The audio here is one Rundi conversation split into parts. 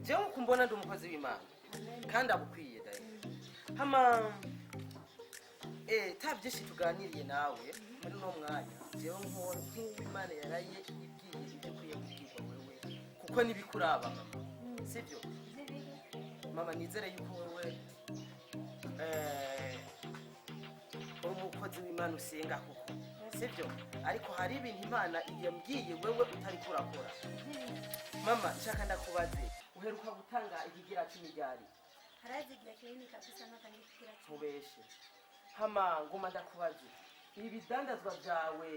jewe kumbona ndi umukozi w'Imana kandi abukwiye daye hama tabyinshi tuganiriye nawe muri no mwanya jewe nk'Imana yaraye ibwiye ibyo ukwiye kubwirwa wewe kuko nibikuraba mama sibyo mama nizere yuko wewe umukozi w'Imana usenga kuko sibyo ariko hari ibintu Imana yambwiye wewe utari kurakora mama nshaka ndakubaze uheruka gutanga ikigira 10 ryari harazigira kinini kabisa natangiye kugira tubeshe hama ngoma ndakubaze ibidandazwa byawe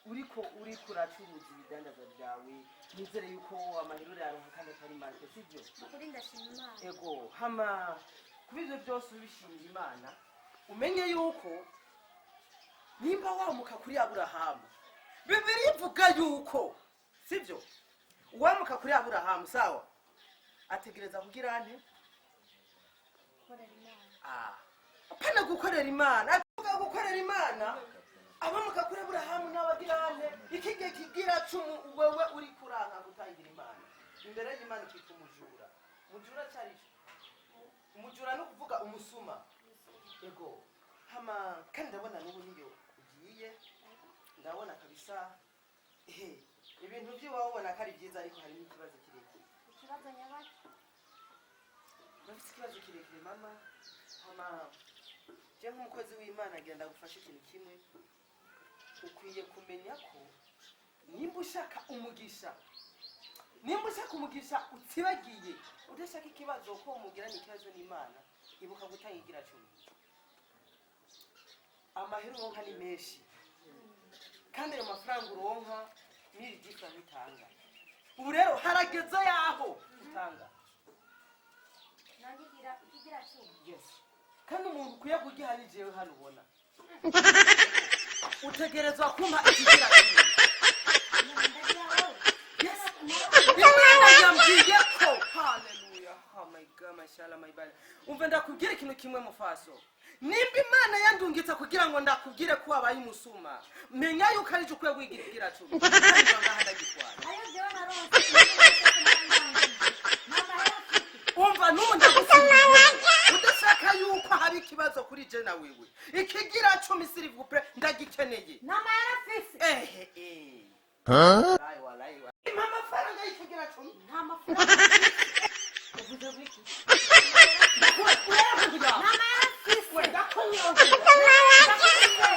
uriko uracuruza ibidandazwa byawe nizere yuko amahirure yaronka kandi atari make sibyo kuri ndashima Imana ego hama kubivyo byose ubishinga Imana umenye yuko nimba wamuka kuri Aburahamu Bibiliya ivuga yuko sibyo wamuka kuri Aburahamu sawa ategereza kugira ante gukorera Imana apana gukorera Imana avuga gukorera Imana abamuka kuri Aburahamu n'abagira ante ikige kigira 10 wewe uri kuranka gutangira Imana imbere y'Imana kwita umujura cyari umujura no kuvuga umusuma ego hama kandi ndabona n'ubu niyo ugiye ndabona kabisa ibintu by'iwawe ubona ko ari byiza ariko hari n'ikibazo kirekire ikibazo nyabaki bafite ikibazo kirekire mama hama je nk'umukozi w'Imana agenda gufasha ikintu kimwe ukwiye kumenya ko nimba ushaka umugisha utibagiye udashaka ikibazo ko umugira n'ikibazo n'Imana ibuka gutanga igira 10 amahera uronka ni menshi kandi ayo mafaranga uronka nirigisa bitanga ubu rero harageze yaho utanga nangigira ikigira 10 yes kandi umuntu kuye kugiha ni jewe hano ubona utegerezwa kumpa ikigira 10 yes Imana yambwiye ko hallelujah oh my god mashallah my bad umve ndakubwira ikintu kimwe mufaso nimba Imana yandungitse kugira ngo ndakubwire ko wabaye umusuma menya yuko ari cyo kwigira 10 ayo jewe naronse umva nundi gusubiza udashaka yuko hari ikibazo kuri je na wewe ikigira 10 s'il vous plaît ndagikeneye nama yarafise wallahi mama faranga ikigira 10 nta mafaranga uvuze wiki nama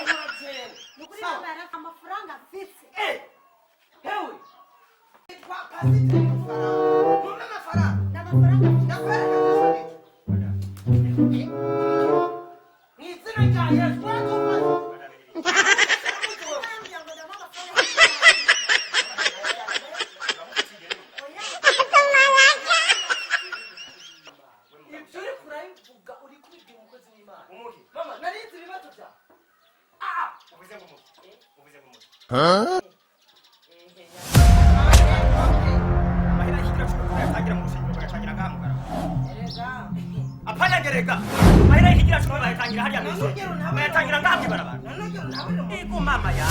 yarafise nukuri amafaranga afise hewe kwa pasite n'amafaranga apana gereka mahera ikigira 10 bayitangira hariya mwizo bayitangira ngaho barabara ego mama ya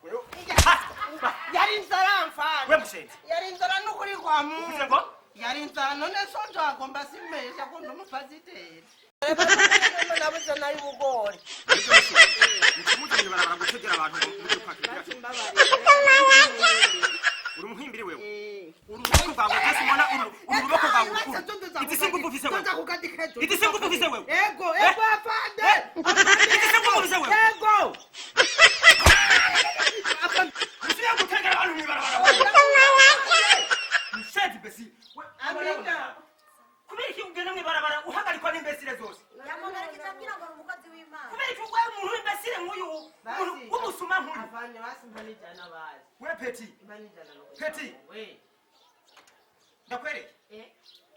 Lega yari inzara mfana we mushenzi yari inzara nukuri kwa Mungu uvuze ngo yari inzara none sonto agomba simesha ko ndumufaziteri nabuze nayo ubugori mutumutanye barabara gutegera abantu muri kwakira uri muhimbiri wewe uruboko rwawe byose ubona uruboko rwawe igisingufu ufise wewe igisingufu ufise wewe ego afande igisingufu ufise wewe ego usiye gutegera abantu muri barabara mushenzi besi amina kubera iki ugenda mu barabara uhagarikwa n'imbesire zose yamugara kitabwira ngo umukozi w'Imana kubera iki ugwaye umuntu w'imbesire nk'uyu umusuma nk'uyu avanye basi mpanijana bazi we peti mpanijana no peti we ndakwereke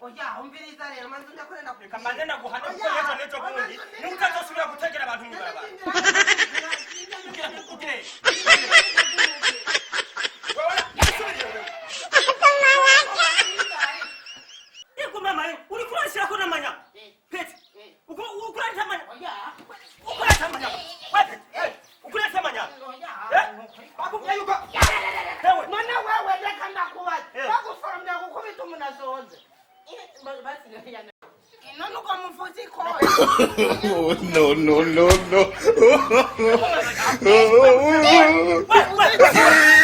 oya umviriza rero manzi ndakorenda ku kamande naguhana kuko yejo nejo bundi n'utazosubira gutegera abantu muri barabara ugire ego mama uri kurashira ko namanya peti ukurashira amanya ukurashira amanya we peti ukurashira amanya none ukamufuza ikhoya Oh, no, no, no, no. Wait.